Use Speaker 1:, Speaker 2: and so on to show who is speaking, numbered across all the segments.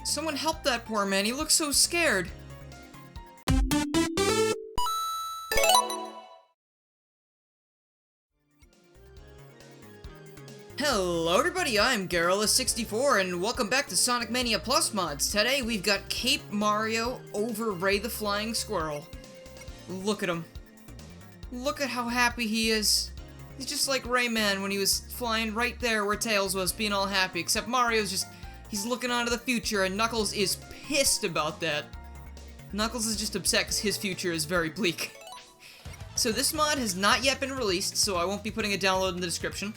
Speaker 1: Someone help that poor man, he looks so scared. Hello everybody, I'm Garrulus64 and welcome back to Sonic Mania Plus Mods. Today we've got Cape Mario over Ray the Flying Squirrel. Look at him. Look at how happy he is. He's just like Rayman when he was flying right there where Tails was, being all happy, except Mario's just, he's looking onto the future and Knuckles is pissed about that. Knuckles is just upset because his future is very bleak. So this mod has not yet been released, so I won't be putting a download in the description.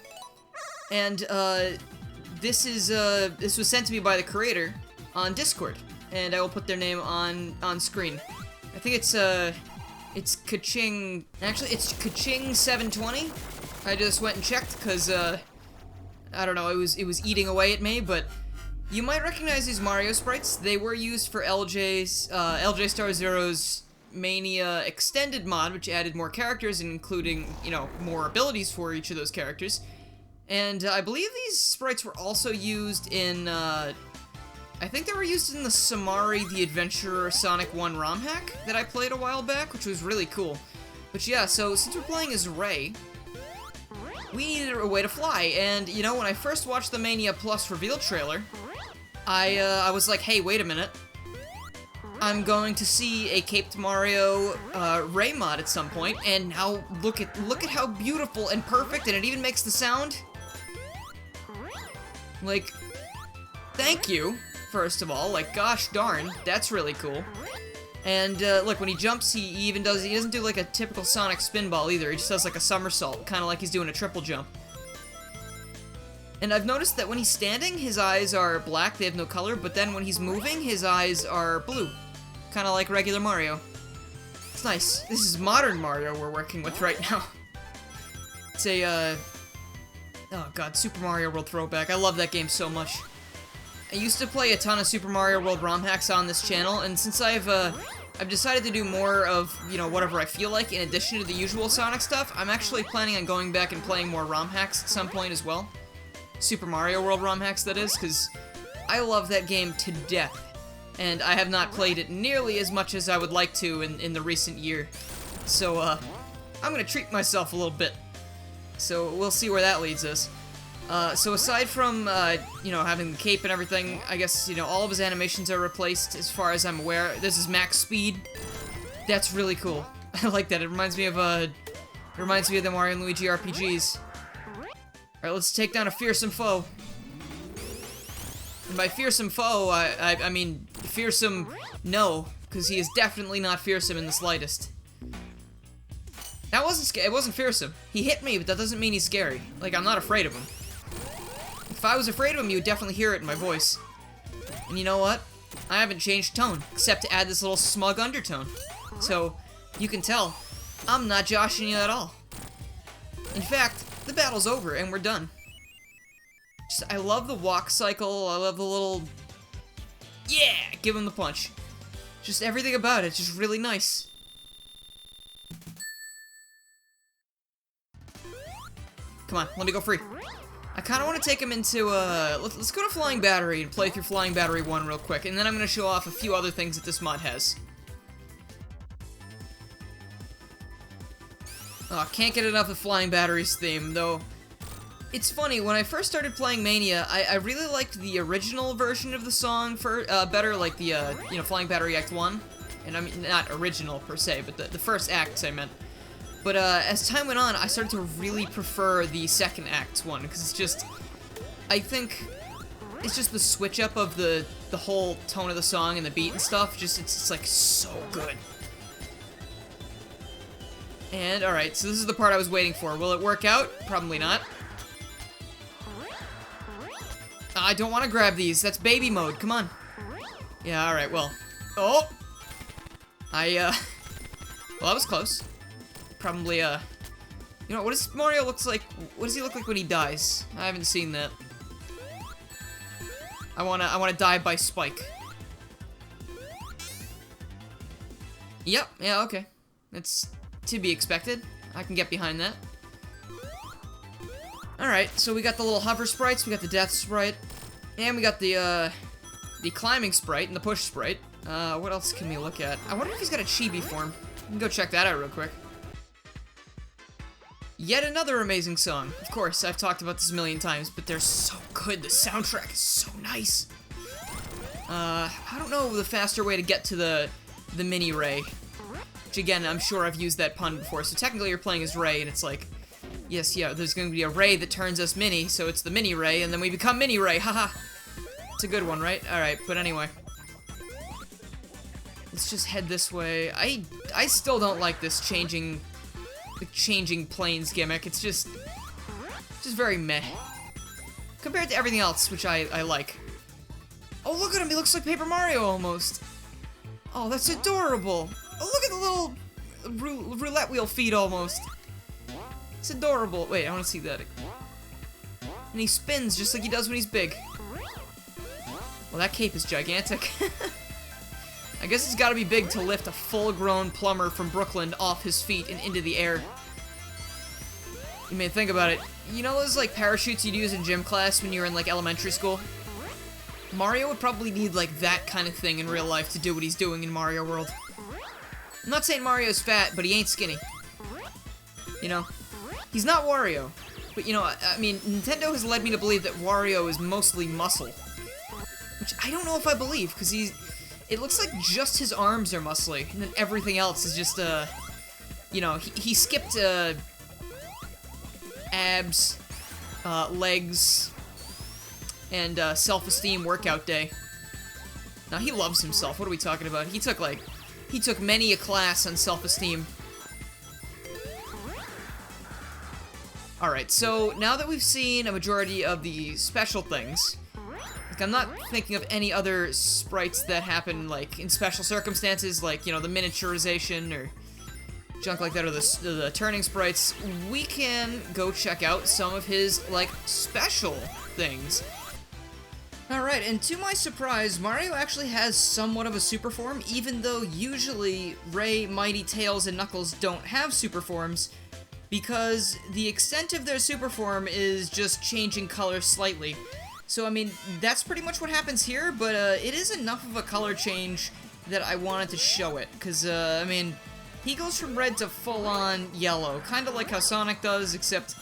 Speaker 1: And, this was sent to me by the creator on Discord, and I will put their name on screen. I think it's Kaching, actually, it's Kaching720. I just went and checked, because, I don't know, it was eating away at me, but you might recognize these Mario sprites. They were used for LJ Star Zero's Mania Extended mod, which added more characters, including, you know, more abilities for each of those characters. And I believe these sprites were also used in, I think they were used in the Samari the Adventurer Sonic 1 ROM hack that I played a while back, which was really cool. But yeah, so since we're playing as Ray, we needed a way to fly, and you know, when I first watched the Mania Plus reveal trailer, I was like, hey, wait a minute. I'm going to see a Caped Mario Ray mod at some point, and now look at how beautiful and perfect, and it even makes the sound. Like, thank you, first of all. Like, gosh darn, that's really cool. And look, when he jumps, he doesn't do like a typical Sonic spinball either. He just does like a somersault, kind of like he's doing a triple jump. And I've noticed that when he's standing, his eyes are black, they have no color, but then when he's moving, his eyes are blue. Kind of like regular Mario. It's nice. This is modern Mario we're working with right now. It's a, oh god, Super Mario World throwback. I love that game so much. I used to play a ton of Super Mario World ROM hacks on this channel, and since I've decided to do more of, you know, whatever I feel like in addition to the usual Sonic stuff, I'm actually planning on going back and playing more ROM hacks at some point as well. Super Mario World ROM hacks, that is, because I love that game to death. And I have not played it nearly as much as I would like to in the recent year. So, I'm gonna treat myself a little bit. So, we'll see where that leads us. So aside from, you know, having the cape and everything, I guess, you know, all of his animations are replaced as far as I'm aware. This is max speed. That's really cool. I like that. It reminds me of the Mario and Luigi RPGs. Alright, let's take down a fearsome foe. And by fearsome foe, I mean fearsome no, because he is definitely not fearsome in the slightest. That wasn't it wasn't fearsome. He hit me, but that doesn't mean he's scary. Like, I'm not afraid of him. If I was afraid of him, you would definitely hear it in my voice. And you know what? I haven't changed tone, except to add this little smug undertone. So, you can tell, I'm not joshing you at all. In fact, the battle's over, and we're done. I love the walk cycle, I love the little... Yeah! Give him the punch. Just everything about it's just really nice. Come on, let me go free. I kind of want to take him into, let's go to Flying Battery and play through Flying Battery 1 real quick, and then I'm going to show off a few other things that this mod has. Oh, can't get enough of Flying Battery's theme, though. It's funny, when I first started playing Mania, I really liked the original version of the song better, like the, you know, Flying Battery Act 1. And I mean, not original per se, but the first acts I meant. But as time went on, I started to really prefer the second act one, because it's just, I think, it's just the switch up of the whole tone of the song and the beat and stuff, it's like so good. And, alright, so this is the part I was waiting for. Will it work out? Probably not. I don't want to grab these. That's baby mode. Come on. Yeah, alright, well. Oh! Well, that was close. Probably, you know, what does Mario looks like? What does he look like when he dies? I haven't seen that. I wanna die by Spike. Yep, yeah, okay. That's to be expected. I can get behind that. Alright, so we got the little hover sprites, we got the death sprite, and we got the the climbing sprite and the push sprite. What else can we look at? I wonder if he's got a chibi form. We can go check that out real quick. Yet another amazing song. Of course, I've talked about this a million times, but they're so good. The soundtrack is so nice. I don't know the faster way to get to the mini Ray. Which again, I'm sure I've used that pun before. So technically you're playing as Ray, and it's like, yes, yeah, there's going to be a Ray that turns us mini, so it's the mini Ray, and then we become mini Ray, haha. It's a good one, right? Alright, but anyway. Let's just head this way. I still don't like this changing planes gimmick. It's just very meh. Compared to everything else, which I like. Oh, look at him, he looks like Paper Mario almost. Oh, that's adorable. Oh, look at the little roulette wheel feet almost. It's adorable. Wait, I want to see that. And he spins just like he does when he's big. Well, that cape is gigantic. I guess it's gotta be big to lift a full-grown plumber from Brooklyn off his feet and into the air. You may think about it. You know those, like, parachutes you'd use in gym class when you were in, like, elementary school? Mario would probably need, like, that kind of thing in real life to do what he's doing in Mario World. I'm not saying Mario's fat, but he ain't skinny. You know? He's not Wario. But, you know, I mean, Nintendo has led me to believe that Wario is mostly muscle. Which I don't know if I believe, because it looks like just his arms are muscly, and then everything else is just, you know, he skipped, abs, legs, and, self-esteem workout day. Now, he loves himself. What are we talking about? He took many a class on self-esteem. Alright, so now that we've seen a majority of the special things, like, I'm not thinking of any other sprites that happen, like, in special circumstances, like, you know, the miniaturization or junk like that, or the turning sprites. We can go check out some of his, like, special things. Alright, and to my surprise, Mario actually has somewhat of a super form, even though usually Ray, Mighty, Tails, and Knuckles don't have super forms, because the extent of their super form is just changing color slightly. So, I mean, that's pretty much what happens here, but it is enough of a color change that I wanted to show it, because, I mean, he goes from red to full-on yellow, kind of like how Sonic does, except,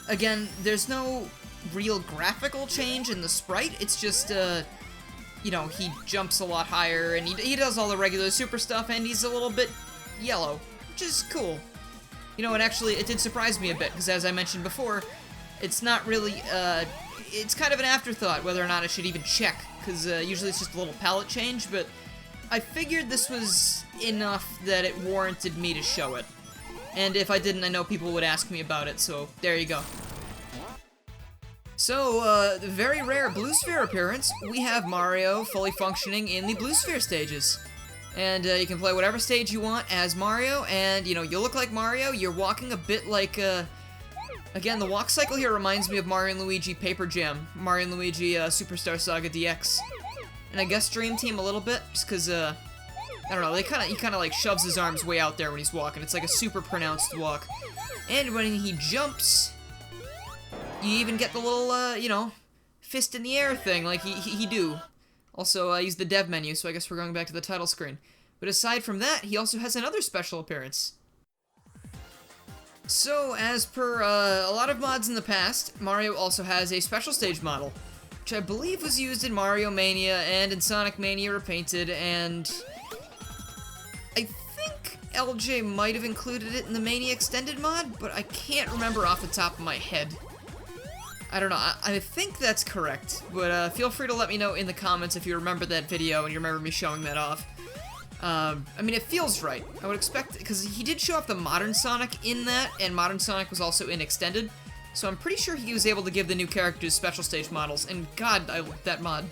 Speaker 1: again, there's no real graphical change in the sprite. It's just, you know, he jumps a lot higher, and he does all the regular super stuff, and he's a little bit yellow, which is cool. You know, and actually, it did surprise me a bit, because as I mentioned before, it's not really, it's kind of an afterthought whether or not I should even check, because usually it's just a little palette change, but I figured this was enough that it warranted me to show it. And if I didn't, I know people would ask me about it, so there you go. So, the very rare Blue Sphere appearance, we have Mario fully functioning in the Blue Sphere stages. And you can play whatever stage you want as Mario, and, you know, you look like Mario, you're walking a bit like, again, the walk cycle here reminds me of Mario and Luigi Paper Jam, Mario and Luigi Superstar Saga DX. And I guess Dream Team a little bit, just because, I don't know, he kind of like shoves his arms way out there when he's walking. It's like a super pronounced walk. And when he jumps, you even get the little, you know, fist in the air thing like he do. Also, I used the dev menu, so I guess we're going back to the title screen. But aside from that, he also has another special appearance. So, as per a lot of mods in the past, Mario also has a special stage model, which I believe was used in Mario Mania and in Sonic Mania Repainted, and I think LJ might have included it in the Mania Extended mod, but I can't remember off the top of my head. I don't know, I think that's correct, but feel free to let me know in the comments if you remember that video and you remember me showing that off. I mean, it feels right. I would expect, because he did show off the Modern Sonic in that, and Modern Sonic was also in Extended, so I'm pretty sure he was able to give the new characters special stage models, and god, I love that mod.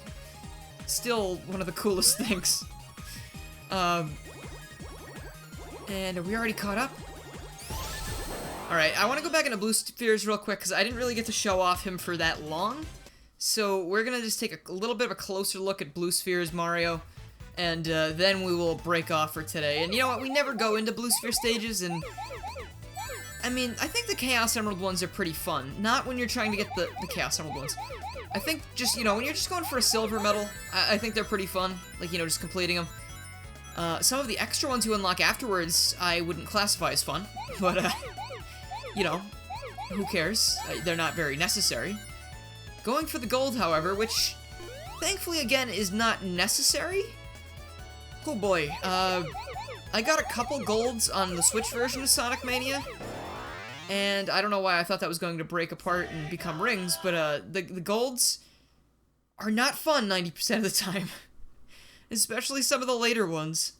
Speaker 1: Still one of the coolest things. And are we already caught up? Alright, I want to go back into Blue Spheres real quick, because I didn't really get to show off him for that long. So we're going to just take a little bit of a closer look at Blue Spheres Mario, and then we will break off for today. And you know what, we never go into Blue Sphere stages, and I mean, I think the Chaos Emerald ones are pretty fun. Not when you're trying to get the Chaos Emerald ones. I think just, you know, when you're just going for a silver medal, I think they're pretty fun. Like, you know, just completing them. Some of the extra ones you unlock afterwards, I wouldn't classify as fun. But, you know, who cares? They're not very necessary. Going for the gold, however, which, thankfully, again, is not necessary. Oh boy, I got a couple golds on the Switch version of Sonic Mania. And I don't know why I thought that was going to break apart and become rings, but the golds are not fun 90% of the time. Especially some of the later ones.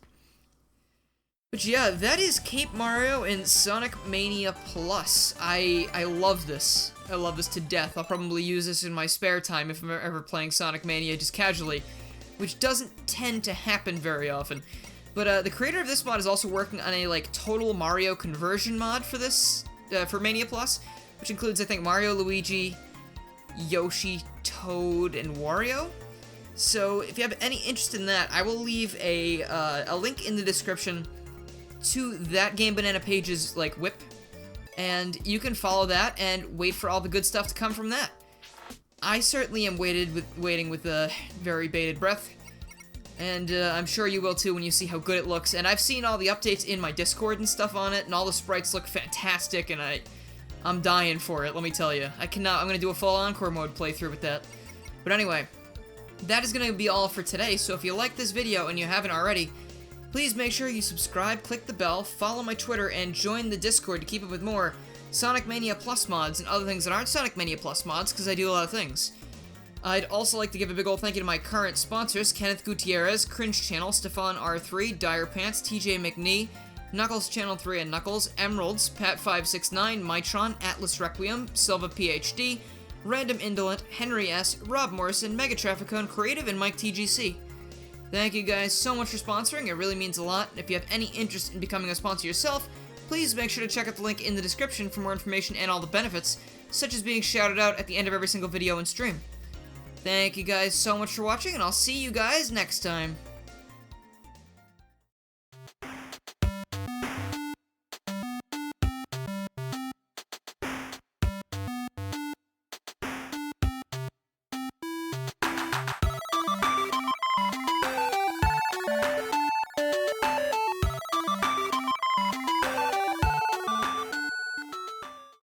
Speaker 1: But yeah, that is Cape Mario in Sonic Mania Plus. I love this. I love this to death. I'll probably use this in my spare time if I'm ever playing Sonic Mania just casually, which doesn't tend to happen very often. But the creator of this mod is also working on a, like, total Mario conversion mod for this, for Mania Plus, which includes, I think, Mario, Luigi, Yoshi, Toad, and Wario. So if you have any interest in that, I will leave a link in the description to that Game Banana page's, like, whip, and you can follow that and wait for all the good stuff to come from that. I certainly am waiting with a very bated breath. And I'm sure you will too when you see how good it looks. And I've seen all the updates in my Discord and stuff on it, and all the sprites look fantastic, and I'm dying for it, let me tell you. I'm gonna do a full Encore mode playthrough with that. But anyway, that is gonna be all for today, so if you like this video and you haven't already, please make sure you subscribe, click the bell, follow my Twitter, and join the Discord to keep up with more Sonic Mania Plus mods and other things that aren't Sonic Mania Plus mods, because I do a lot of things. I'd also like to give a big ol' thank you to my current sponsors, Kenneth Gutierrez, Cringe Channel, Stefan R3, Dire Pants, TJ McNee, Knuckles Channel 3 and Knuckles, Emeralds, Pat569, Mitron, Atlas Requiem, Silva PhD, Random Indolent, Henry S., Rob Morrison, Mega Trafficone, Creative, and Mike TGC. Thank you guys so much for sponsoring, it really means a lot. If you have any interest in becoming a sponsor yourself, please make sure to check out the link in the description for more information and all the benefits, such as being shouted out at the end of every single video and stream. Thank you guys so much for watching, and I'll see you guys next time.